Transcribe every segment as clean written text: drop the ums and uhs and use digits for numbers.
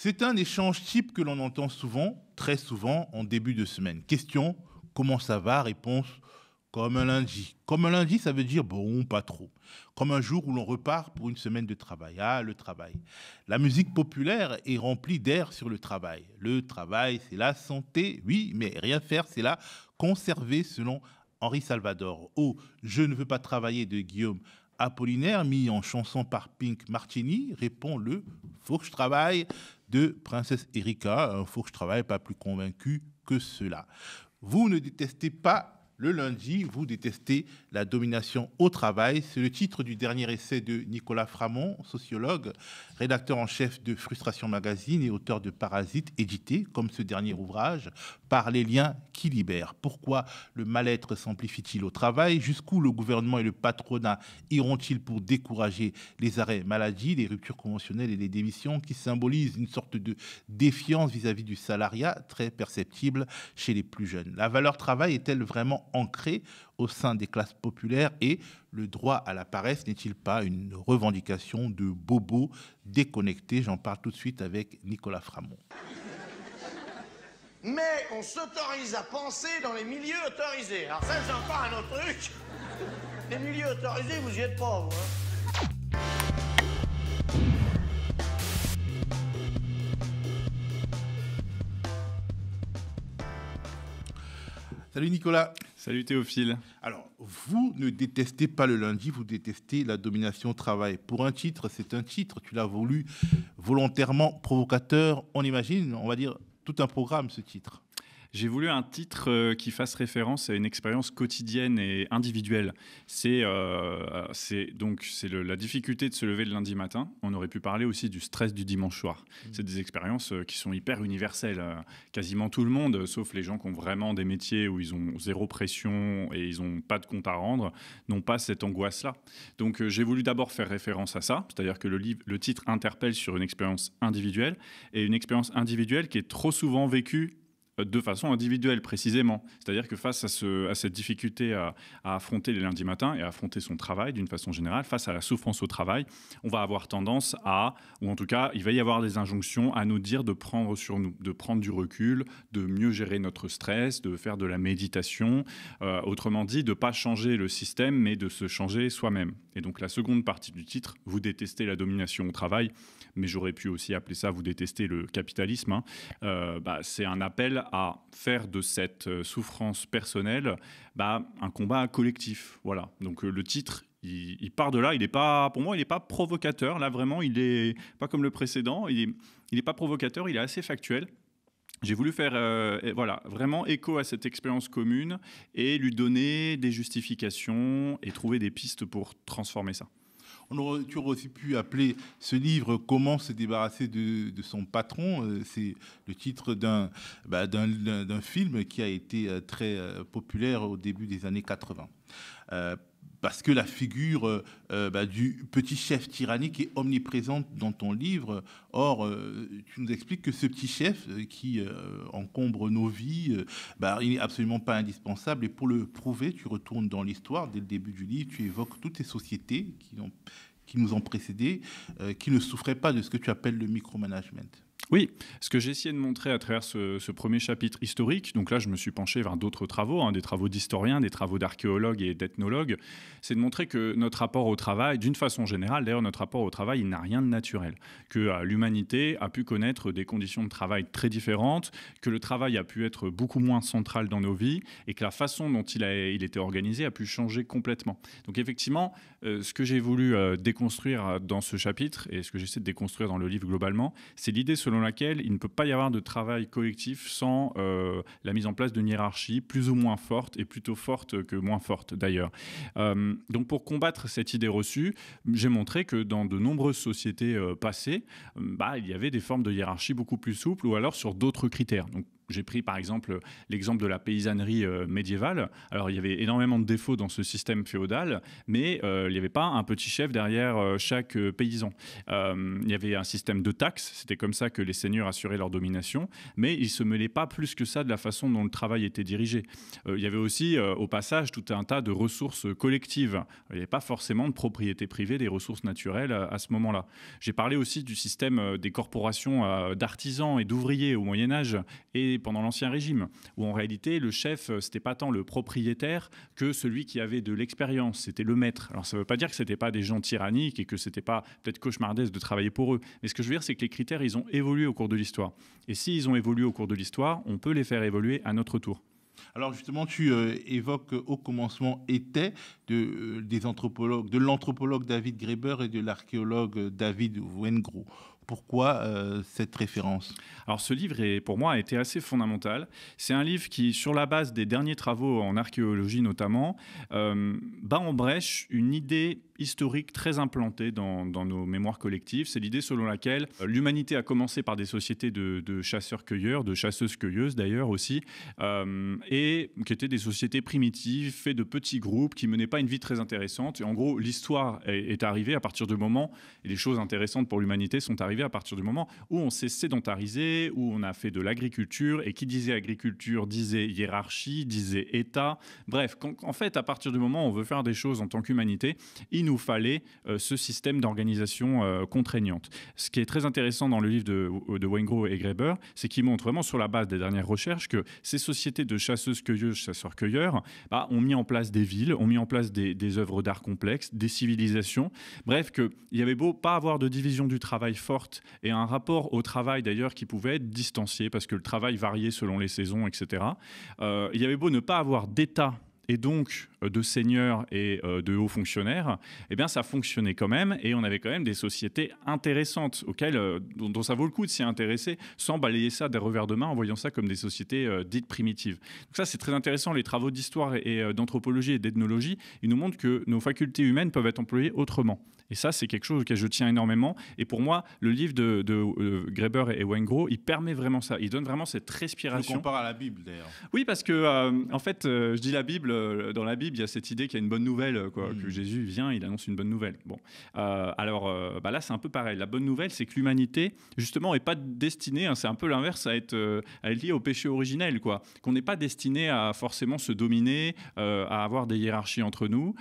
C'est un échange type que l'on entend souvent, très souvent, en début de semaine. Question, comment ça va? Réponse, comme un lundi. Comme un lundi, ça veut dire bon, pas trop. Comme un jour où l'on repart pour une semaine de travail. Ah, le travail. La musique populaire est remplie d'air sur le travail. Le travail, c'est la santé, oui, mais rien faire, c'est la conserver, selon Henri Salvador. Oh, je ne veux pas travailler de Guillaume Apollinaire, mis en chanson par Pink Martini, répond le faut que je travaille de Princesse Erika. Un faut que je travaille, pas plus convaincu que cela. Vous ne détestez pas le lundi, vous détestez la domination au travail. C'est le titre du dernier essai de Nicolas Framont, sociologue, rédacteur en chef de Frustration Magazine et auteur de Parasite, édité, comme ce dernier ouvrage, par les liens qui libèrent. Pourquoi le mal-être s'amplifie-t-il au travail? Jusqu'où le gouvernement et le patronat iront-ils pour décourager les arrêts maladie, les ruptures conventionnelles et les démissions qui symbolisent une sorte de défiance vis-à-vis du salariat, très perceptible chez les plus jeunes? La valeur travail est-elle vraiment ancrée au sein des classes populaires et le droit à la paresse n'est-il pas une revendication de bobos déconnectés? J'en parle tout de suite avec Nicolas Framont. Mais on s'autorise à penser dans les milieux autorisés. Alors ça, c'est encore un autre truc. Les milieux autorisés, vous y êtes pas, vous, hein. Salut Nicolas. Salut Théophile. Alors, vous ne détestez pas le lundi, vous détestez la domination au travail. Pour un titre, c'est un titre, tu l'as voulu volontairement provocateur, on imagine, on va dire, tout un programme ce titre. J'ai voulu un titre qui fasse référence à une expérience quotidienne et individuelle. C'est la difficulté de se lever le lundi matin. On aurait pu parler aussi du stress du dimanche soir. C'est des expériences qui sont hyper universelles. Quasiment tout le monde, sauf les gens qui ont vraiment des métiers où ils ont zéro pression et ils n'ont pas de compte à rendre, n'ont pas cette angoisse-là. Donc j'ai voulu d'abord faire référence à ça, c'est-à-dire que le titre interpelle sur une expérience individuelle, et une expérience individuelle qui est trop souvent vécue de façon individuelle précisément. C'est-à-dire que face à cette difficulté à affronter les lundis matins et à affronter son travail d'une façon générale, face à la souffrance au travail, on va avoir tendance ou en tout cas, il va y avoir des injonctions à nous dire de prendre sur nous, de prendre du recul, de mieux gérer notre stress, de faire de la méditation, autrement dit, de ne pas changer le système, mais de se changer soi-même. Et donc la seconde partie du titre, vous détestez la domination au travail, mais j'aurais pu aussi appeler ça vous détestez le capitalisme, c'est un appel à faire de cette souffrance personnelle un combat collectif. Voilà. Donc le titre, il part de là. Pour moi, il n'est pas provocateur. Là, vraiment, il n'est pas comme le précédent. Il n'est pas provocateur, il est assez factuel. J'ai voulu faire vraiment écho à cette expérience commune et lui donner des justifications et trouver des pistes pour transformer ça. Tu aurais aussi pu appeler ce livre « Comment se débarrasser de son patron ». C'est le titre d'un film qui a été très populaire au début des années 80. Parce que la figure du petit chef tyrannique est omniprésente dans ton livre. Or, tu nous expliques que ce petit chef qui encombre nos vies, il n'est absolument pas indispensable. Et pour le prouver, tu retournes dans l'histoire. Dès le début du livre, tu évoques toutes les sociétés qui nous ont précédés, qui ne souffraient pas de ce que tu appelles le micromanagement. Oui, ce que j'ai essayé de montrer à travers ce premier chapitre historique, donc là je me suis penché vers d'autres travaux, des travaux d'historiens, des travaux d'archéologues et d'ethnologues, c'est de montrer que notre rapport au travail, d'une façon générale, d'ailleurs notre rapport au travail, il n'a rien de naturel, que l'humanité a pu connaître des conditions de travail très différentes, que le travail a pu être beaucoup moins central dans nos vies et que la façon dont il était organisé a pu changer complètement. Donc effectivement, ce que j'ai voulu déconstruire dans ce chapitre et ce que j'essaie de déconstruire dans le livre globalement, c'est l'idée selon laquelle il ne peut pas y avoir de travail collectif sans la mise en place d'une hiérarchie plus ou moins forte, et plutôt forte que moins forte d'ailleurs. Donc pour combattre cette idée reçue, j'ai montré que dans de nombreuses sociétés passées, il y avait des formes de hiérarchie beaucoup plus souples ou alors sur d'autres critères. Donc j'ai pris par exemple l'exemple de la paysannerie médiévale. Alors il y avait énormément de défauts dans ce système féodal, mais il n'y avait pas un petit chef derrière chaque paysan. Il y avait un système de taxes, c'était comme ça que les seigneurs assuraient leur domination, mais ils ne se mêlaient pas plus que ça de la façon dont le travail était dirigé. Il y avait aussi au passage tout un tas de ressources collectives. Il n'y avait pas forcément de propriété privée des ressources naturelles à ce moment-là. J'ai parlé aussi du système des corporations d'artisans et d'ouvriers au Moyen-Âge et pendant l'Ancien Régime, où en réalité le chef, c'était pas tant le propriétaire que celui qui avait de l'expérience, c'était le maître. Alors ça ne veut pas dire que c'était pas des gens tyranniques et que c'était pas peut-être cauchemardesque de travailler pour eux, mais ce que je veux dire, c'est que les critères, ils ont évolué au cours de l'histoire. Et s'ils ont évolué au cours de l'histoire, on peut les faire évoluer à notre tour. Alors justement, tu évoques au commencement des anthropologues, de l'anthropologue David Graeber et de l'archéologue David Wengrow. Pourquoi cette référence? Alors ce livre, pour moi, a été assez fondamental. C'est un livre qui, sur la base des derniers travaux en archéologie notamment, bat en brèche une idée historique très implantée dans nos mémoires collectives. C'est l'idée selon laquelle l'humanité a commencé par des sociétés de chasseurs-cueilleurs, de chasseuses-cueilleuses d'ailleurs aussi, et qui étaient des sociétés primitives, faites de petits groupes, qui menaient pas une vie très intéressante. Et en gros, l'histoire est arrivée à partir du moment, et les choses intéressantes pour l'humanité sont arrivées à partir du moment où on s'est sédentarisé, où on a fait de l'agriculture, et qui disait agriculture disait hiérarchie, disait État. Bref, en fait, à partir du moment où on veut faire des choses en tant qu'humanité, il nous fallait ce système d'organisation contraignante. Ce qui est très intéressant dans le livre de Wengrow et Graeber, c'est qu'ils montrent vraiment sur la base des dernières recherches que ces sociétés de chasseuses-cueilleuses, chasseurs-cueilleurs, ont mis en place des villes, ont mis en place des œuvres d'art complexes, des civilisations. Bref, qu'il y avait beau pas avoir de division du travail forte et un rapport au travail d'ailleurs qui pouvait être distancié parce que le travail variait selon les saisons, etc. Il y avait beau ne pas avoir d'État et donc de seigneurs et de hauts fonctionnaires, eh bien ça fonctionnait quand même et on avait quand même des sociétés intéressantes dont ça vaut le coup de s'y intéresser sans balayer ça d'un revers de main en voyant ça comme des sociétés dites primitives. Donc ça c'est très intéressant, les travaux d'histoire et d'anthropologie et d'ethnologie, ils nous montrent que nos facultés humaines peuvent être employées autrement. Et ça, c'est quelque chose auquel je tiens énormément. Et pour moi, le livre de Graeber et Wengrow, il permet vraiment ça. Il donne vraiment cette respiration. Je compare à la Bible, d'ailleurs. Oui, parce que, en fait, je dis la Bible. Dans la Bible, il y a cette idée qu'il y a une bonne nouvelle, que Jésus vient, il annonce une bonne nouvelle. Bon. Alors, là, c'est un peu pareil. La bonne nouvelle, c'est que l'humanité, justement, n'est pas destinée, c'est un peu l'inverse, à être liée au péché originel, quoi. Qu'on n'est pas destiné à forcément se dominer, à avoir des hiérarchies entre nous,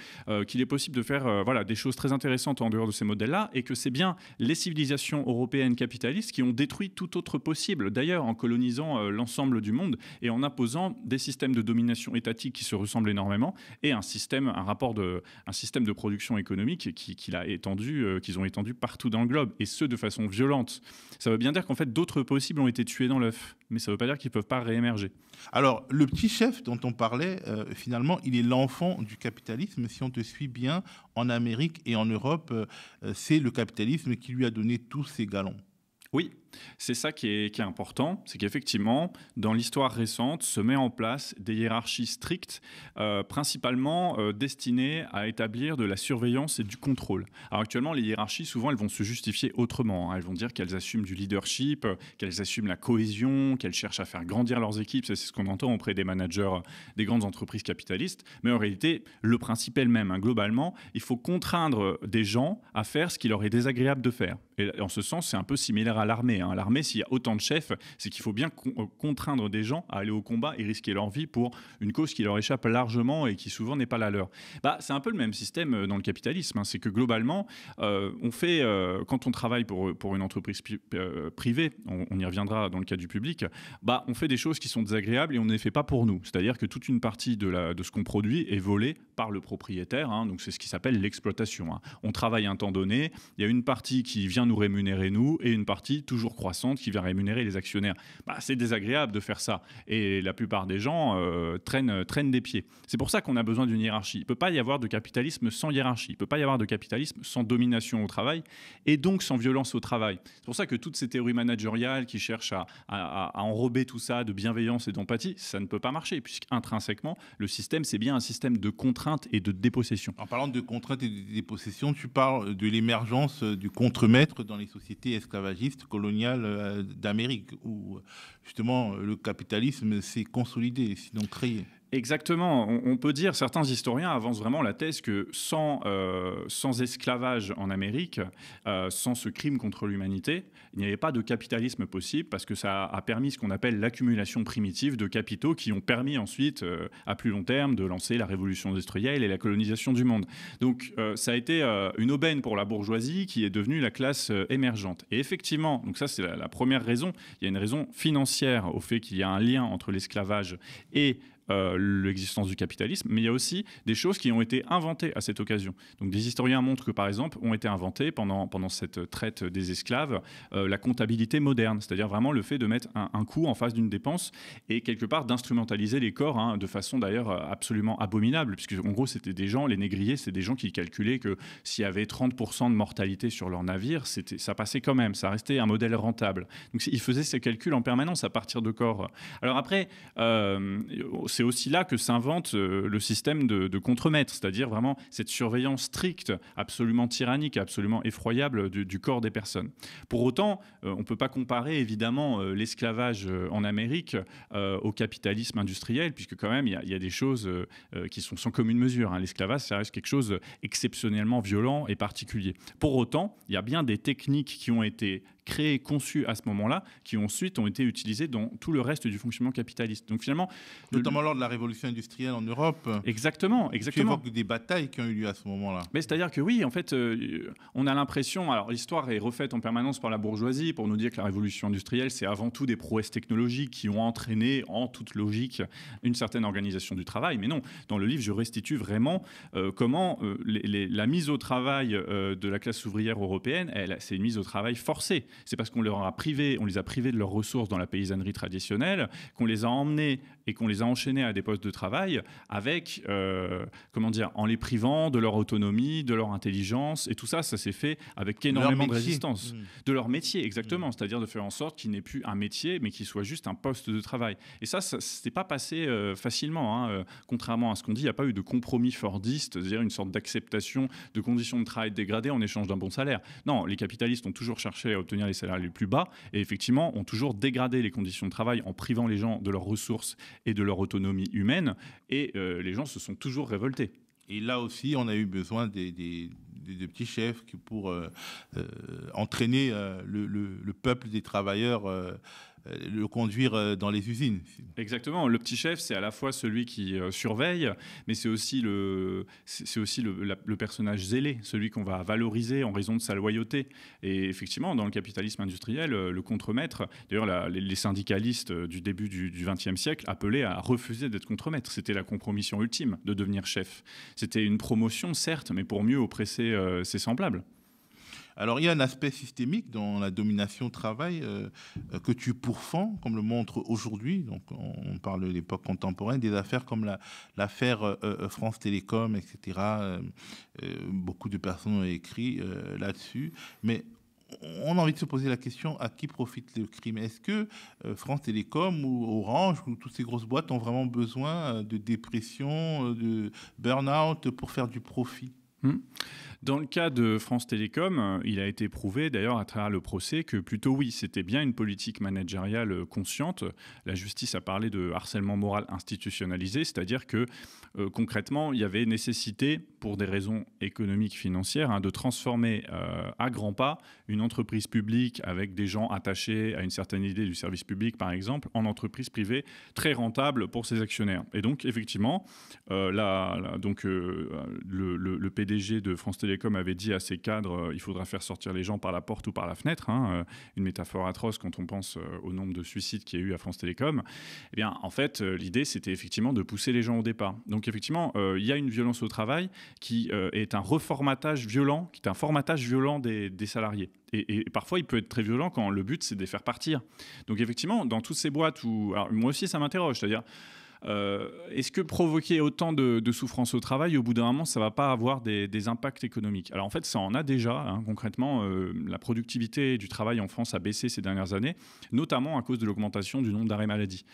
qu'il est possible de faire des choses très intéressantes en dehors de ces modèles-là, et que c'est bien les civilisations européennes capitalistes qui ont détruit tout autre possible, d'ailleurs en colonisant l'ensemble du monde et en imposant des systèmes de domination étatique qui se ressemblent énormément et un système de production économique qu'ils ont étendu partout dans le globe, et ce de façon violente. Ça veut bien dire qu'en fait d'autres possibles ont été tués dans l'œuf, mais ça ne veut pas dire qu'ils ne peuvent pas réémerger. Alors, le petit chef dont on parlait, finalement, il est l'enfant du capitalisme. Si on te suit bien, en Amérique et en Europe, c'est le capitalisme qui lui a donné tous ses galons. Oui, c'est ça qui est important, c'est qu'effectivement, dans l'histoire récente, se met en place des hiérarchies strictes, principalement destinées à établir de la surveillance et du contrôle. Alors actuellement, les hiérarchies, souvent, elles vont se justifier autrement. Elles vont dire qu'elles assument du leadership, qu'elles assument la cohésion, qu'elles cherchent à faire grandir leurs équipes. C'est ce qu'on entend auprès des managers des grandes entreprises capitalistes. Mais en réalité, le principe est le même. Globalement, il faut contraindre des gens à faire ce qui leur est désagréable de faire. Et en ce sens, c'est un peu similaire à l'armée. L'armée, s'il y a autant de chefs, c'est qu'il faut bien contraindre des gens à aller au combat et risquer leur vie pour une cause qui leur échappe largement et qui souvent n'est pas la leur. C'est un peu le même système dans le capitalisme. C'est que globalement, on fait, quand on travaille pour une entreprise privée, on y reviendra dans le cas du public, on fait des choses qui sont désagréables et on ne les fait pas pour nous. C'est-à-dire que toute une partie de ce qu'on produit est volée par le propriétaire. Donc c'est ce qui s'appelle l'exploitation. On travaille un temps donné, il y a une partie qui vient nous rémunérer nous et une partie toujours croissante qui vient rémunérer les actionnaires. C'est désagréable de faire ça et la plupart des gens traînent des pieds. C'est pour ça qu'on a besoin d'une hiérarchie. Il ne peut pas y avoir de capitalisme sans hiérarchie. Il ne peut pas y avoir de capitalisme sans domination au travail et donc sans violence au travail. C'est pour ça que toutes ces théories managériales qui cherchent à enrober tout ça de bienveillance et d'empathie, ça ne peut pas marcher puisqu'intrinsèquement, le système, c'est bien un système de contrainte et de dépossession. En parlant de contrainte et de dépossession, tu parles de l'émergence du contremaître dans les sociétés esclavagistes coloniales coloniale d'Amérique, où justement le capitalisme s'est consolidé, sinon créé. Exactement. On peut dire, certains historiens avancent vraiment la thèse que sans esclavage en Amérique, sans ce crime contre l'humanité, il n'y avait pas de capitalisme possible parce que ça a permis ce qu'on appelle l'accumulation primitive de capitaux qui ont permis ensuite, à plus long terme, de lancer la révolution industrielle et la colonisation du monde. Donc ça a été une aubaine pour la bourgeoisie qui est devenue la classe émergente. Et effectivement, donc ça c'est la première raison, il y a une raison financière au fait qu'il y a un lien entre l'esclavage et l'existence du capitalisme, mais il y a aussi des choses qui ont été inventées à cette occasion. Donc des historiens montrent que, par exemple, ont été inventées pendant cette traite des esclaves la comptabilité moderne, c'est-à-dire vraiment le fait de mettre un coût en face d'une dépense et quelque part d'instrumentaliser les corps, hein, de façon d'ailleurs absolument abominable, puisque en gros c'était des gens, les négriers, c'est des gens qui calculaient que s'il y avait 30% de mortalité sur leur navire, ça passait quand même, ça restait un modèle rentable. Donc ils faisaient ces calculs en permanence à partir de corps. Alors après, c'est aussi là que s'invente le système de contremaître, c'est-à-dire vraiment cette surveillance stricte, absolument tyrannique, absolument effroyable du corps des personnes. Pour autant, on ne peut pas comparer évidemment l'esclavage en Amérique au capitalisme industriel, puisque quand même il y a des choses qui sont sans commune mesure, hein. L'esclavage, ça reste quelque chose exceptionnellement violent et particulier. Pour autant, il y a bien des techniques qui ont été créées, conçues à ce moment-là, qui ensuite ont été utilisées dans tout le reste du fonctionnement capitaliste. Donc finalement, notamment lors de la révolution industrielle en Europe. Exactement. Tu évoques des batailles qui ont eu lieu à ce moment-là. Mais c'est-à-dire que oui, en fait, on a l'impression, alors l'histoire est refaite en permanence par la bourgeoisie pour nous dire que la révolution industrielle, c'est avant tout des prouesses technologiques qui ont entraîné, en toute logique, une certaine organisation du travail. Mais non, dans le livre, je restitue vraiment comment la mise au travail de la classe ouvrière européenne, c'est une mise au travail forcée. C'est parce qu'on les a privés de leurs ressources dans la paysannerie traditionnelle, qu'on les a emmenés et qu'on les a enchaînés à des postes de travail avec, en les privant de leur autonomie, de leur intelligence. Et tout ça, ça s'est fait avec énormément de résistance. De leur métier, exactement. C'est-à-dire de faire en sorte qu'il n'ait plus un métier, mais qu'il soit juste un poste de travail. Et ça s'est pas passé facilement, hein. Contrairement à ce qu'on dit, il n'y a pas eu de compromis fordiste, c'est-à-dire une sorte d'acceptation de conditions de travail dégradées en échange d'un bon salaire. Non, les capitalistes ont toujours cherché à obtenir les salaires les plus bas et effectivement ont toujours dégradé les conditions de travail en privant les gens de leurs ressources et de leur autonomie humaine, et les gens se sont toujours révoltés. Et là aussi, on a eu besoin des petits chefs pour entraîner le peuple des travailleurs, le conduire dans les usines. Exactement. Le petit chef, c'est à la fois celui qui surveille, mais c'est aussi le personnage zélé, celui qu'on va valoriser en raison de sa loyauté. Et effectivement, dans le capitalisme industriel, le contremaître, d'ailleurs les syndicalistes du début du XXe siècle appelaient à refuser d'être contremaître. C'était la compromission ultime de devenir chef. C'était une promotion, certes, mais pour mieux oppresser ses semblables. Alors, il y a un aspect systémique dans la domination travail que tu pourfends, comme le montre aujourd'hui. Donc, on parle de l'époque contemporaine, des affaires comme l'affaire France Télécom, etc. Beaucoup de personnes ont écrit là-dessus. Mais on a envie de se poser la question, à qui profite le crime? Est-ce que France Télécom ou Orange ou toutes ces grosses boîtes ont vraiment besoin de dépression, de burn-out pour faire du profit? Dans le cas de France Télécom, il a été prouvé d'ailleurs à travers le procès que plutôt oui, c'était bien une politique managériale consciente. La justice a parlé de harcèlement moral institutionnalisé, c'est-à-dire que concrètement, il y avait nécessité, pour des raisons économiques, financières, de transformer à grands pas une entreprise publique avec des gens attachés à une certaine idée du service public, par exemple, en entreprise privée très rentable pour ses actionnaires. Et donc, effectivement, le PDG de France Télécom avait dit à ses cadres il faudra faire sortir les gens par la porte ou par la fenêtre, une métaphore atroce quand on pense au nombre de suicides qu'il y a eu à France Télécom. Eh bien, en fait, l'idée, c'était effectivement de pousser les gens au départ. Donc, effectivement, il y a une violence au travail qui est un reformatage violent, qui est un formatage violent des salariés. Et parfois, il peut être très violent quand le but, c'est de les faire partir. Donc, effectivement, dans toutes ces boîtes où... Alors, moi aussi, ça m'interroge, c'est-à-dire... est-ce que provoquer autant de souffrance au travail, au bout d'un moment, ça ne va pas avoir des impacts économiques? Alors en fait, ça en a déjà. Concrètement, la productivité du travail en France a baissé ces dernières années, notamment à cause de l'augmentation du nombre d'arrêts maladie.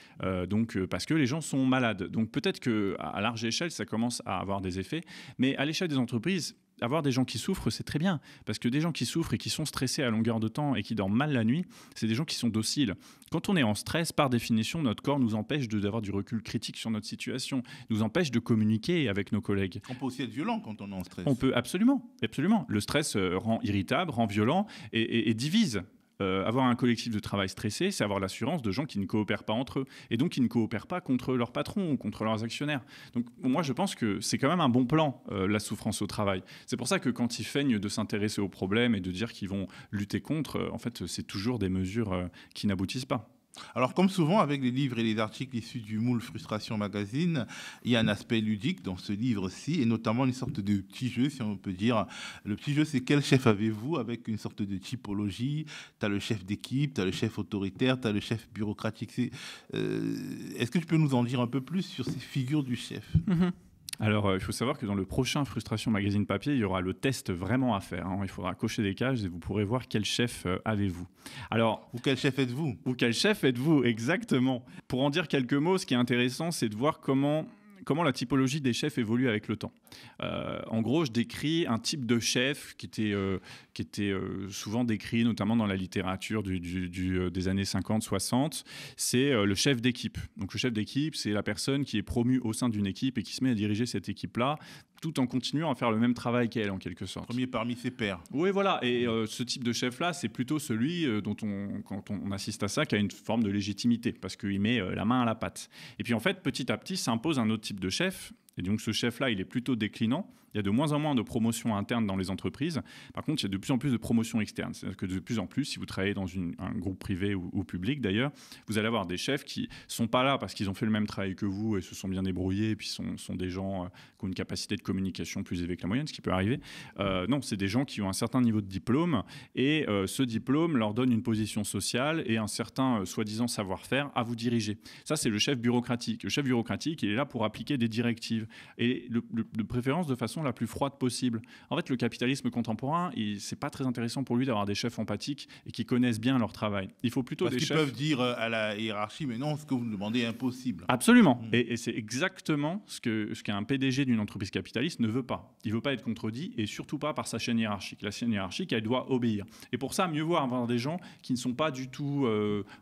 Parce que les gens sont malades. Donc peut-être qu'à large échelle, ça commence à avoir des effets. Mais à l'échelle des entreprises, avoir des gens qui souffrent, c'est très bien. Parce que des gens qui souffrent et qui sont stressés à longueur de temps et qui dorment mal la nuit, c'est des gens qui sont dociles. Quand on est en stress, par définition, notre corps nous empêche d'avoir du recul critique sur notre situation, nous empêche de communiquer avec nos collègues. On peut aussi être violent quand on est en stress. On peut absolument, absolument. Le stress rend irritable, rend violent et divise. Avoir un collectif de travail stressé, c'est avoir l'assurance de gens qui ne coopèrent pas entre eux et donc qui ne coopèrent pas contre leurs patrons ou contre leurs actionnaires. Donc moi, je pense que c'est quand même un bon plan, la souffrance au travail. C'est pour ça que quand ils feignent de s'intéresser aux problèmes et de dire qu'ils vont lutter contre, en fait, c'est toujours des mesures qui n'aboutissent pas. Alors, comme souvent avec les livres et les articles issus du moule Frustration Magazine, il y a un aspect ludique dans ce livre-ci, et notamment une sorte de petit jeu, si on peut dire. Le petit jeu, c'est quel chef avez-vous, avec une sorte de typologie. Tu as le chef d'équipe, tu as le chef autoritaire, tu as le chef bureaucratique. Est-ce que tu peux nous en dire un peu plus sur ces figures du chef? Alors, il faut savoir que dans le prochain Frustration Magazine papier, il y aura le test vraiment à faire. Il faudra cocher des cases et vous pourrez voir quel chef avez-vous. Alors, ou quel chef êtes-vous? Ou quel chef êtes-vous, exactement. Pour en dire quelques mots, ce qui est intéressant, c'est de voir comment la typologie des chefs évolue avec le temps. En gros, je décris un type de chef qui était souvent décrit, notamment dans la littérature des années 50-60. C'est le chef d'équipe. Donc le chef d'équipe, c'est la personne qui est promue au sein d'une équipe et qui se met à diriger cette équipe-là, tout en continuant à faire le même travail qu'elle, en quelque sorte. Premier parmi ses pairs. Oui, voilà. Et ce type de chef-là, c'est plutôt celui quand on assiste à ça, qui a une forme de légitimité, parce qu'il met la main à la pâte. Et puis, en fait, petit à petit, s'impose un autre type de chef. Et donc, ce chef-là, il est plutôt déclinant. Il y a de moins en moins de promotions internes dans les entreprises. Par contre, il y a de plus en plus de promotions externes. C'est-à-dire que de plus en plus, si vous travaillez dans un groupe privé ou public d'ailleurs, vous allez avoir des chefs qui ne sont pas là parce qu'ils ont fait le même travail que vous et se sont bien débrouillés, et puis sont des gens qui ont une capacité de communication plus élevée que la moyenne, ce qui peut arriver. Non, c'est des gens qui ont un certain niveau de diplôme, et ce diplôme leur donne une position sociale et un certain soi-disant savoir-faire à vous diriger. Ça, c'est le chef bureaucratique. Le chef bureaucratique, il est là pour appliquer des directives, et de préférence de façon la plus froide possible. En fait, le capitalisme contemporain, c'est pas très intéressant pour lui d'avoir des chefs empathiques et qui connaissent bien leur travail. Il faut plutôt des chefs... Parce qu'ils peuvent dire à la hiérarchie, mais non, ce que vous me demandez est impossible. Absolument. Et c'est exactement ce qu'un PDG d'une entreprise capitaliste ne veut pas. Il ne veut pas être contredit, et surtout pas par sa chaîne hiérarchique. La chaîne hiérarchique, elle doit obéir. Et pour ça, mieux vaut avoir des gens qui ne sont pas du tout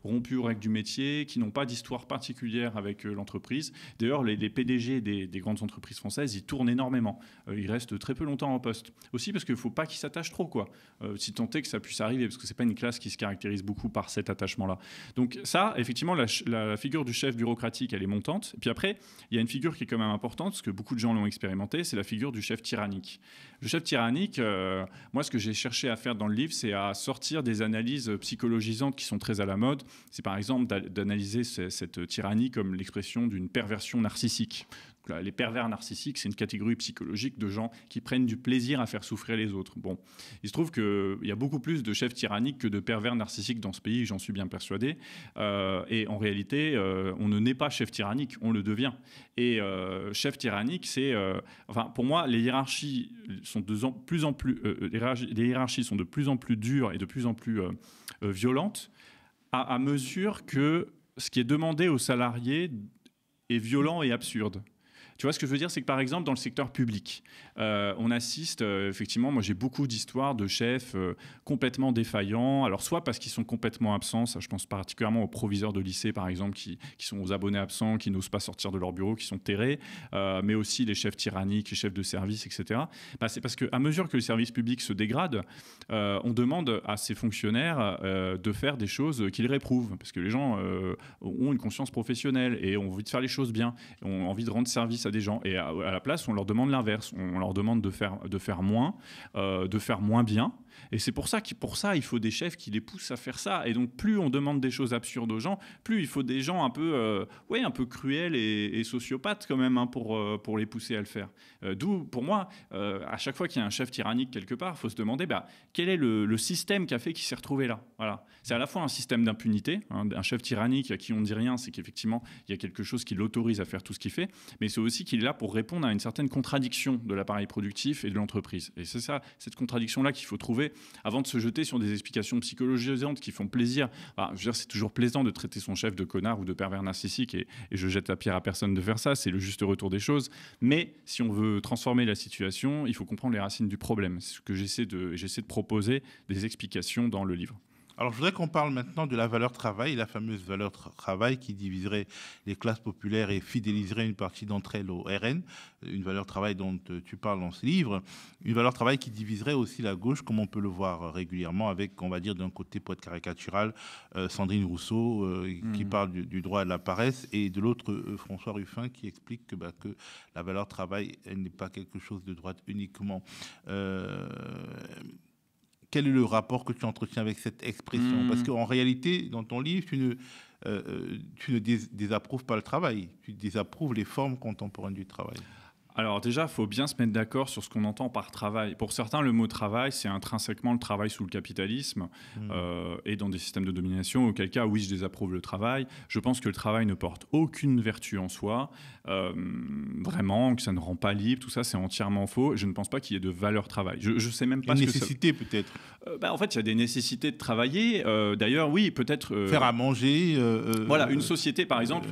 rompus aux règles du métier, qui n'ont pas d'histoire particulière avec l'entreprise. D'ailleurs, les PDG des grandes entreprises françaises, ils tournent énormément. Ils restent très peu longtemps en poste. Aussi parce qu'il ne faut pas qu'ils s'attachent trop, quoi. Si tant est que ça puisse arriver, parce que ce n'est pas une classe qui se caractérise beaucoup par cet attachement-là. Donc ça, effectivement, la figure du chef bureaucratique, elle est montante. Et puis après, il y a une figure qui est quand même importante, parce que beaucoup de gens l'ont expérimenté, c'est la figure du chef tyrannique. Le chef tyrannique, moi, ce que j'ai cherché à faire dans le livre, c'est à sortir des analyses psychologisantes qui sont très à la mode. C'est par exemple d'analyser cette tyrannie comme l'expression d'une perversion narcissique. Les pervers narcissiques, c'est une catégorie psychologique de gens qui prennent du plaisir à faire souffrir les autres. Bon, il se trouve qu'il y a beaucoup plus de chefs tyranniques que de pervers narcissiques dans ce pays, j'en suis bien persuadé. Et en réalité, on ne naît pas chef tyrannique, on le devient. Et chef tyrannique, c'est... pour moi, les hiérarchies sont les hiérarchies sont de plus en plus dures et de plus en plus violentes à mesure que ce qui est demandé aux salariés est violent et absurde. Tu vois, ce que je veux dire, c'est que par exemple, dans le secteur public, on assiste, effectivement, moi j'ai beaucoup d'histoires de chefs complètement défaillants, alors soit parce qu'ils sont complètement absents, ça je pense particulièrement aux proviseurs de lycée par exemple, qui sont aux abonnés absents, qui n'osent pas sortir de leur bureau, qui sont terrés, mais aussi les chefs tyranniques, les chefs de service, etc. C'est parce qu'à mesure que le service public se dégrade, on demande à ces fonctionnaires de faire des choses qu'ils réprouvent, parce que les gens ont une conscience professionnelle et ont envie de faire les choses bien, ont envie de rendre service à des gens, et à la place on leur demande l'inverse, on leur demande de faire moins bien, et c'est pour ça il faut des chefs qui les poussent à faire ça. Et donc plus on demande des choses absurdes aux gens, plus il faut des gens un peu cruels et sociopathes quand même, hein, pour les pousser à le faire. D'où pour moi à chaque fois qu'il y a un chef tyrannique quelque part, il faut se demander quel est le système qui a fait qu'il s'est retrouvé là. Voilà. C'est à la fois un système d'impunité, hein, un chef tyrannique à qui on ne dit rien, c'est qu'effectivement il y a quelque chose qui l'autorise à faire tout ce qu'il fait, mais c'est aussi qu'il est là pour répondre à une certaine contradiction de l'appareil productif et de l'entreprise. Et c'est ça, cette contradiction-là qu'il faut trouver trouver, avant de se jeter sur des explications psychologisantes qui font plaisir. Je veux dire, c'est toujours plaisant de traiter son chef de connard ou de pervers narcissique, et je jette la pierre à personne de faire ça, c'est le juste retour des choses. Mais si on veut transformer la situation, il faut comprendre les racines du problème. C'est ce que j'essaie de proposer des explications dans le livre. Alors, je voudrais qu'on parle maintenant de la valeur travail, la fameuse valeur travail qui diviserait les classes populaires et fidéliserait une partie d'entre elles au RN, une valeur travail dont tu parles dans ce livre, une valeur travail qui diviserait aussi la gauche, comme on peut le voir régulièrement, avec, on va dire, d'un côté, pour être caricatural, Sandrine Rousseau, qui parle du droit de la paresse, et de l'autre, François Ruffin, qui explique que la valeur travail, elle n'est pas quelque chose de droite uniquement. Quel est le rapport que tu entretiens avec cette expression? Parce qu'en réalité, dans ton livre, tu ne désapprouves pas le travail, tu désapprouves les formes contemporaines du travail. Alors déjà, il faut bien se mettre d'accord sur ce qu'on entend par travail. Pour certains, le mot travail, c'est intrinsèquement le travail sous le capitalisme et dans des systèmes de domination, auquel cas, oui, je désapprouve le travail. Je pense que le travail ne porte aucune vertu en soi, vraiment, que ça ne rend pas libre, tout ça, c'est entièrement faux. Je ne pense pas qu'il y ait de valeur travail. Je ne sais même pas une ce nécessité, que ça... peut-être. En fait, il y a des nécessités de travailler. D'ailleurs, oui, peut-être... Faire à manger. Voilà, une société, par exemple.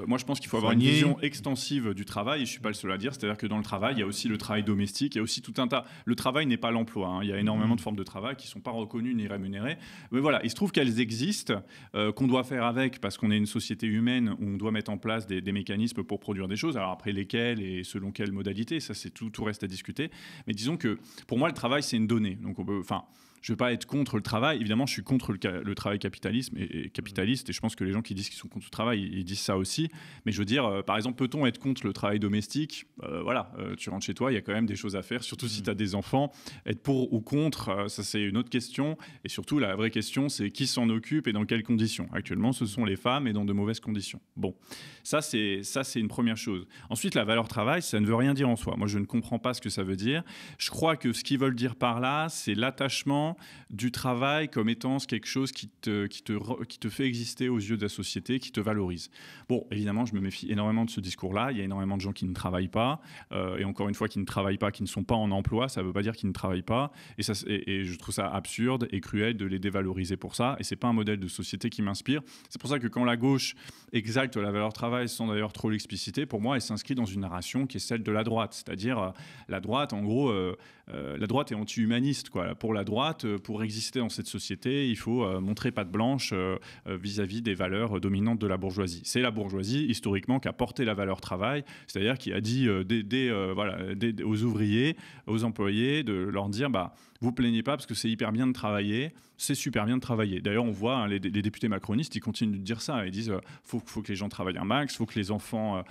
Moi, je pense qu'il faut avoir une vision extensive du travail, et je ne suis pas le seul à dire. C'est-à-dire que dans le travail, il y a aussi le travail domestique, il y a aussi tout un tas... Le travail n'est pas l'emploi, hein. Il y a énormément de formes de travail qui ne sont pas reconnues ni rémunérées. Mais voilà, il se trouve qu'elles existent, qu'on doit faire avec, parce qu'on est une société humaine où on doit mettre en place des mécanismes pour produire des choses. Alors après, lesquels et selon quelles modalités, ça, c'est tout reste à discuter. Mais disons que, pour moi, le travail, c'est une donnée. Donc, je ne vais pas être contre le travail. Évidemment, je suis contre le travail capitaliste, et je pense que les gens qui disent qu'ils sont contre le travail, ils disent ça aussi. Mais je veux dire, par exemple, peut-on être contre le travail domestique? Tu rentres chez toi, il y a quand même des choses à faire, surtout si tu as des enfants. Être pour ou contre, ça c'est une autre question. Et surtout, la vraie question, c'est qui s'en occupe et dans quelles conditions. Actuellement, ce sont les femmes et dans de mauvaises conditions. Bon, ça c'est une première chose. Ensuite, la valeur travail, ça ne veut rien dire en soi. Moi, je ne comprends pas ce que ça veut dire. Je crois que ce qu'ils veulent dire par là, c'est l'attachement du travail comme étant quelque chose qui te fait exister aux yeux de la société, qui te valorise. Bon, évidemment, je me méfie énormément de ce discours-là. Il y a énormément de gens qui ne travaillent pas, et encore une fois, qui ne travaillent pas, qui ne sont pas en emploi. Ça ne veut pas dire qu'ils ne travaillent pas. Et je trouve ça absurde et cruel de les dévaloriser pour ça. Et ce n'est pas un modèle de société qui m'inspire. C'est pour ça que quand la gauche exalte la valeur travail sans d'ailleurs trop l'expliciter, pour moi, elle s'inscrit dans une narration qui est celle de la droite. C'est-à-dire, la droite, en gros, la droite est anti-humaniste, quoi. Pour la droite, pour exister dans cette société, il faut montrer patte blanche vis-à-vis des valeurs dominantes de la bourgeoisie. C'est la bourgeoisie, historiquement, qui a porté la valeur travail, c'est-à-dire qui a dit aux ouvriers, aux employés, de leur dire vous plaignez pas parce que c'est hyper bien de travailler, c'est super bien de travailler. D'ailleurs, on voit les députés macronistes, ils continuent de dire ça. Ils disent faut que les gens travaillent un max, faut que les enfants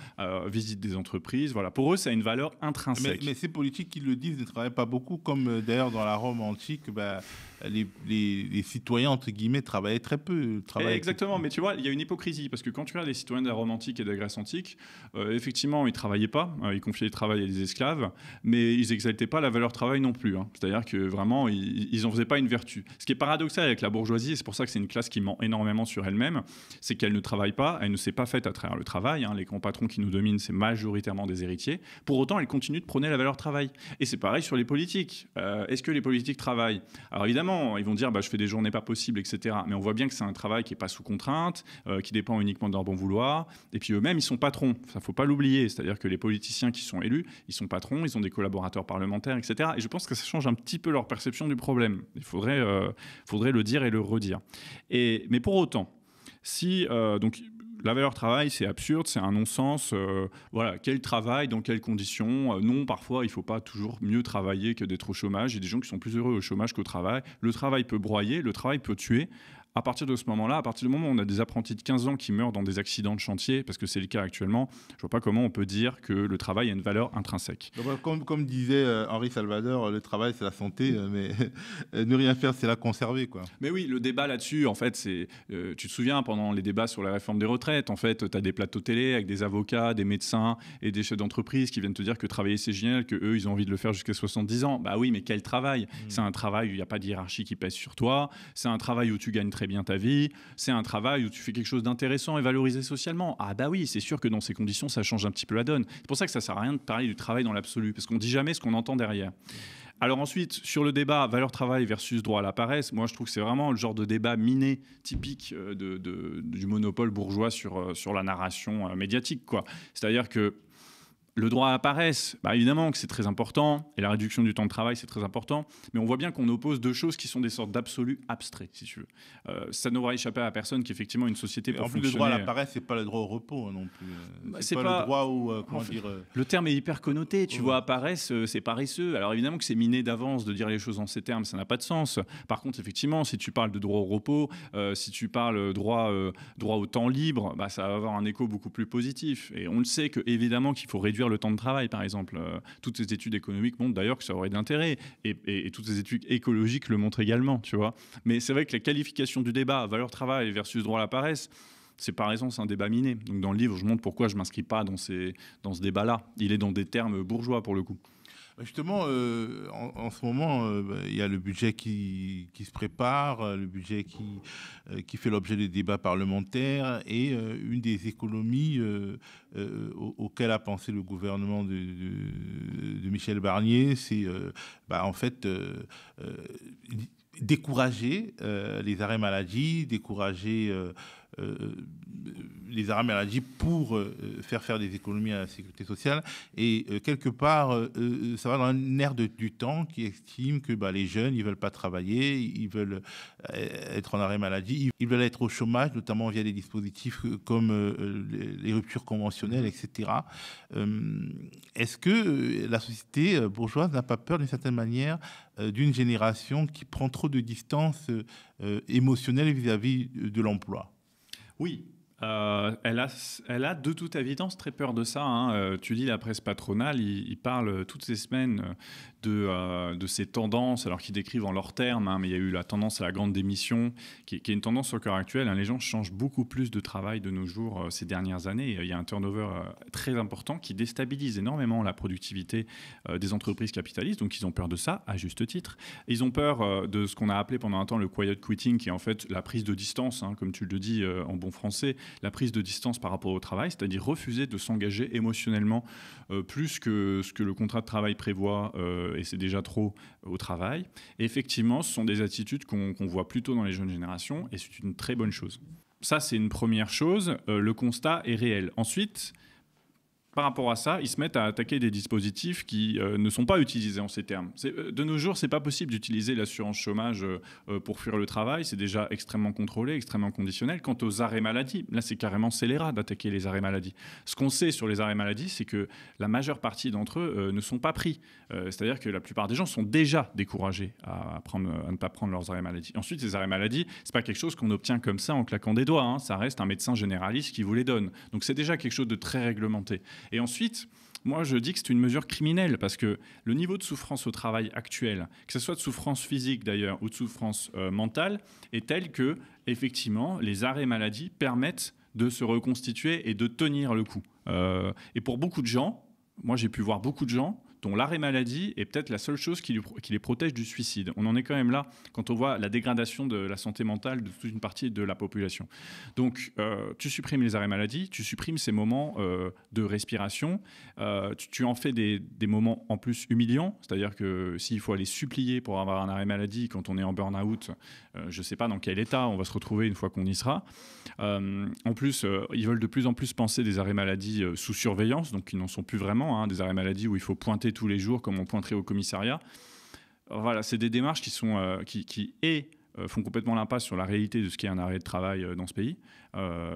visitent des entreprises. Voilà. Pour eux, ça a une valeur intrinsèque. Mais ces politiques qui le disent ne travaillent pas beaucoup, comme d'ailleurs dans la Rome antique, les citoyens, entre guillemets, travaillaient très peu. Exactement, mais tu vois, il y a une hypocrisie, parce que quand tu regardes les citoyens de la Rome antique et de la Grèce antique, effectivement, ils ne travaillaient pas, ils confiaient le travail à des esclaves, mais ils n'exaltaient pas la valeur travail non plus. Hein. C'est-à-dire que vraiment, ils n'en faisaient pas une vertu. Ce qui est paradoxal avec la bourgeoisie, et c'est pour ça que c'est une classe qui ment énormément sur elle-même, c'est qu'elle ne travaille pas, elle ne s'est pas faite à travers le travail. Hein. Les grands patrons qui nous dominent, c'est majoritairement des héritiers. Pour autant, elle continue de prôner la valeur travail. Et c'est pareil sur les politiques. Est-ce que les politiques travaillent? Alors évidemment, ils vont dire je fais des journées pas possibles, etc. Mais on voit bien que c'est un travail qui n'est pas sous contrainte, qui dépend uniquement de leur bon vouloir. Et puis eux-mêmes, ils sont patrons. Ça, faut pas l'oublier. C'est-à-dire que les politiciens qui sont élus, ils sont patrons, ils ont des collaborateurs parlementaires, etc. Et je pense que ça change un petit peu leur perception du problème. Il faudrait le dire et le redire. Mais pour autant, si la valeur travail, c'est absurde, c'est un non-sens. Quel travail, dans quelles conditions? Non, parfois, il ne faut pas toujours mieux travailler que d'être au chômage. Il y a des gens qui sont plus heureux au chômage qu'au travail. Le travail peut broyer, le travail peut tuer. À partir de ce moment-là, à partir du moment où on a des apprentis de 15 ans qui meurent dans des accidents de chantier, parce que c'est le cas actuellement, je ne vois pas comment on peut dire que le travail a une valeur intrinsèque. Comme disait Henri Salvador, le travail, c'est la santé, mais ne rien faire, c'est la conserver, quoi. Mais oui, le débat là-dessus, en fait, c'est... tu te souviens, pendant les débats sur la réforme des retraites, en fait, tu as des plateaux télé avec des avocats, des médecins et des chefs d'entreprise qui viennent te dire que travailler, c'est génial, qu'eux, ils ont envie de le faire jusqu'à 70 ans. Bah oui, mais quel travail? C'est un travail où il n'y a pas de hiérarchie qui pèse sur toi, c'est un travail où tu gagnes très bien ta vie, c'est un travail où tu fais quelque chose d'intéressant et valorisé socialement. Ah bah oui, c'est sûr que dans ces conditions, ça change un petit peu la donne. C'est pour ça que ça sert à rien de parler du travail dans l'absolu, parce qu'on dit jamais ce qu'on entend derrière. Alors ensuite, sur le débat valeur travail versus droit à la paresse, moi je trouve que c'est vraiment le genre de débat miné typique du monopole bourgeois sur la narration médiatique, quoi. C'est-à-dire que le droit à la paresse, évidemment que c'est très important, et la réduction du temps de travail, c'est très important, mais on voit bien qu'on oppose deux choses qui sont des sortes d'absolus abstraits, si tu veux. Ça n'aura échappé à personne qu'effectivement une société pour fonctionner... En plus, le droit à la paresse, c'est pas le droit au repos non plus. C'est pas le droit au... Le terme est hyper connoté, tu vois, paresse, c'est paresseux. Alors évidemment que c'est miné d'avance de dire les choses en ces termes, ça n'a pas de sens. Par contre, effectivement, si tu parles de droit au repos, si tu parles droit au temps libre, ça va avoir un écho beaucoup plus positif. Et on le sait que évidemment qu'il faut réduire le temps de travail, par exemple. Toutes ces études économiques montrent d'ailleurs que ça aurait de l'intérêt. Et toutes ces études écologiques le montrent également, tu vois. Mais c'est vrai que la qualification du débat, valeur travail versus droit à la paresse, c'est par essence un débat miné. Donc dans le livre, je montre pourquoi je ne m'inscris pas dans ce débat-là. Il est dans des termes bourgeois, pour le coup. Justement, en ce moment, il y a le budget qui se prépare, le budget qui fait l'objet de débats parlementaires, et une des économies auxquelles a pensé le gouvernement de Michel Barnier, c'est en fait décourager les arrêts maladie, décourager les arrêts maladie pour faire des économies à la sécurité sociale. Et quelque part, ça va dans l'air du temps qui estime que les jeunes, ils ne veulent pas travailler, ils veulent être en arrêt maladie, ils veulent être au chômage, notamment via des dispositifs comme les ruptures conventionnelles, etc. Est-ce que la société bourgeoise n'a pas peur, d'une certaine manière, d'une génération qui prend trop de distance émotionnelle vis-à-vis de l'emploi? Oui, elle a de toute évidence très peur de ça, hein. Tu lis la presse patronale, ils parlent toutes ces semaines de ces tendances, alors qu'ils décrivent en leurs termes, hein, mais il y a eu la tendance à la grande démission, qui est une tendance au cœur actuel, hein. Les gens changent beaucoup plus de travail de nos jours ces dernières années. Il y a un turnover très important qui déstabilise énormément la productivité des entreprises capitalistes, donc ils ont peur de ça, à juste titre. Ils ont peur de ce qu'on a appelé pendant un temps le quiet quitting, qui est en fait la prise de distance, hein, comme tu le dis en bon français, la prise de distance par rapport au travail, c'est-à-dire refuser de s'engager émotionnellement plus que ce que le contrat de travail prévoit, et c'est déjà trop au travail. Et effectivement, ce sont des attitudes qu'on voit plutôt dans les jeunes générations, et c'est une très bonne chose. Ça, c'est une première chose. Le constat est réel. Ensuite, par rapport à ça, ils se mettent à attaquer des dispositifs qui ne sont pas utilisés en ces termes. De nos jours, ce n'est pas possible d'utiliser l'assurance chômage pour fuir le travail. C'est déjà extrêmement contrôlé, extrêmement conditionnel. Quant aux arrêts maladie, là, c'est carrément scélérat d'attaquer les arrêts maladie. Ce qu'on sait sur les arrêts maladie, c'est que la majeure partie d'entre eux ne sont pas pris. C'est-à-dire que la plupart des gens sont déjà découragés à ne pas prendre leurs arrêts maladie. Ensuite, ces arrêts maladie, ce n'est pas quelque chose qu'on obtient comme ça en claquant des doigts, hein. Ça reste un médecin généraliste qui vous les donne. Donc, c'est déjà quelque chose de très réglementé. Et ensuite, moi, je dis que c'est une mesure criminelle parce que le niveau de souffrance au travail actuel, que ce soit de souffrance physique d'ailleurs ou de souffrance mentale, est tel que, effectivement, les arrêts maladie permettent de se reconstituer et de tenir le coup. Et pour beaucoup de gens, moi j'ai pu voir beaucoup de gens dont l'arrêt maladie est peut-être la seule chose qui les protège du suicide. On en est quand même là quand on voit la dégradation de la santé mentale de toute une partie de la population. Donc, tu supprimes les arrêts maladie, tu supprimes ces moments de respiration, tu en fais des moments en plus humiliants, c'est-à-dire que s'il faut aller supplier pour avoir un arrêt maladie quand on est en burn-out, je ne sais pas dans quel état on va se retrouver une fois qu'on y sera. En plus, ils veulent de plus en plus penser des arrêts maladie sous surveillance, donc qui n'en sont plus vraiment, hein, des arrêts maladie où il faut pointer tous les jours comme on pointerait au commissariat. Voilà, c'est des démarches qui font complètement l'impasse sur la réalité de ce qu'est un arrêt de travail dans ce pays.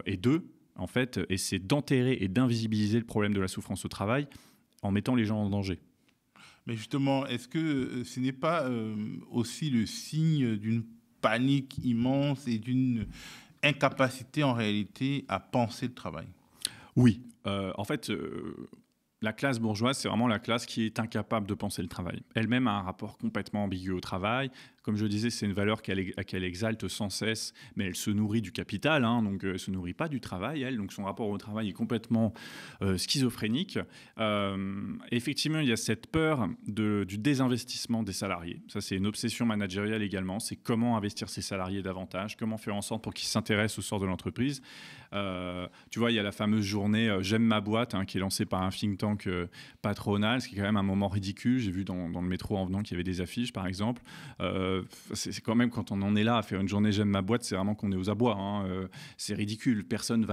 Et deux, en fait, c'est d'enterrer et d'invisibiliser le problème de la souffrance au travail en mettant les gens en danger. Mais justement, est-ce que ce n'est pas aussi le signe d'une panique immense et d'une incapacité en réalité à penser le travail? Oui, en fait... La classe bourgeoise, c'est vraiment la classe qui est incapable de penser le travail. Elle-même a un rapport complètement ambigu au travail, Comme je disais, c'est une valeur qu'elle exalte sans cesse, mais elle se nourrit du capital, hein, donc elle ne se nourrit pas du travail, elle. Donc son rapport au travail est complètement schizophrénique. Effectivement, il y a cette peur du désinvestissement des salariés. Ça, c'est une obsession managériale également. C'est comment investir ses salariés davantage, comment faire en sorte pour qu'ils s'intéressent au sort de l'entreprise. Tu vois, il y a la fameuse journée J'aime ma boîte, hein, qui est lancée par un think tank patronal, ce qui est quand même un moment ridicule. J'ai vu dans le métro en venant qu'il y avait des affiches, par exemple. C'est quand même, quand on en est là à faire une journée J'aime ma boîte, c'est vraiment qu'on est aux abois, hein. C'est ridicule. Personne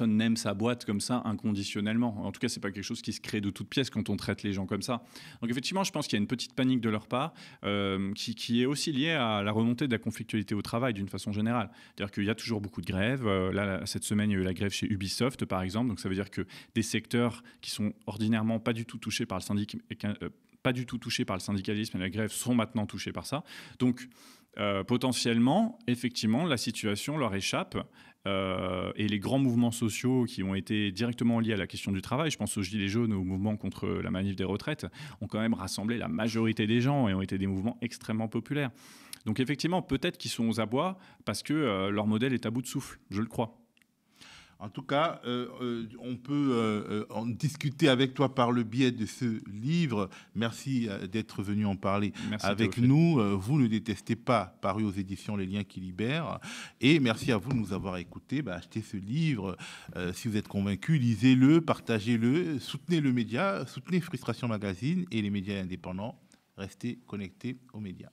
n'aime sa boîte comme ça inconditionnellement. En tout cas, c'est pas quelque chose qui se crée de toutes pièces quand on traite les gens comme ça. Donc effectivement, je pense qu'il y a une petite panique de leur part qui est aussi liée à la remontée de la conflictualité au travail d'une façon générale. C'est-à-dire qu'il y a toujours beaucoup de grèves. Là, cette semaine, il y a eu la grève chez Ubisoft, par exemple. Donc ça veut dire que des secteurs qui sont ordinairement pas du tout touchés par le syndicalisme et la grève sont maintenant touchés par ça. Donc, potentiellement, effectivement, la situation leur échappe et les grands mouvements sociaux qui ont été directement liés à la question du travail, je pense aux Gilets jaunes, au mouvement contre la manif des retraites, ont quand même rassemblé la majorité des gens et ont été des mouvements extrêmement populaires. Donc, effectivement, peut-être qu'ils sont aux abois parce que leur modèle est à bout de souffle, je le crois. En tout cas, on peut en discuter avec toi par le biais de ce livre. Merci d'être venu en parler avec nous. Vous ne détestez pas, paru aux éditions Les Liens qui libèrent. Et merci à vous de nous avoir écoutés. Achetez ce livre. Si vous êtes convaincu, lisez-le, partagez-le, soutenez le média, soutenez Frustration Magazine et les médias indépendants. Restez connectés aux médias.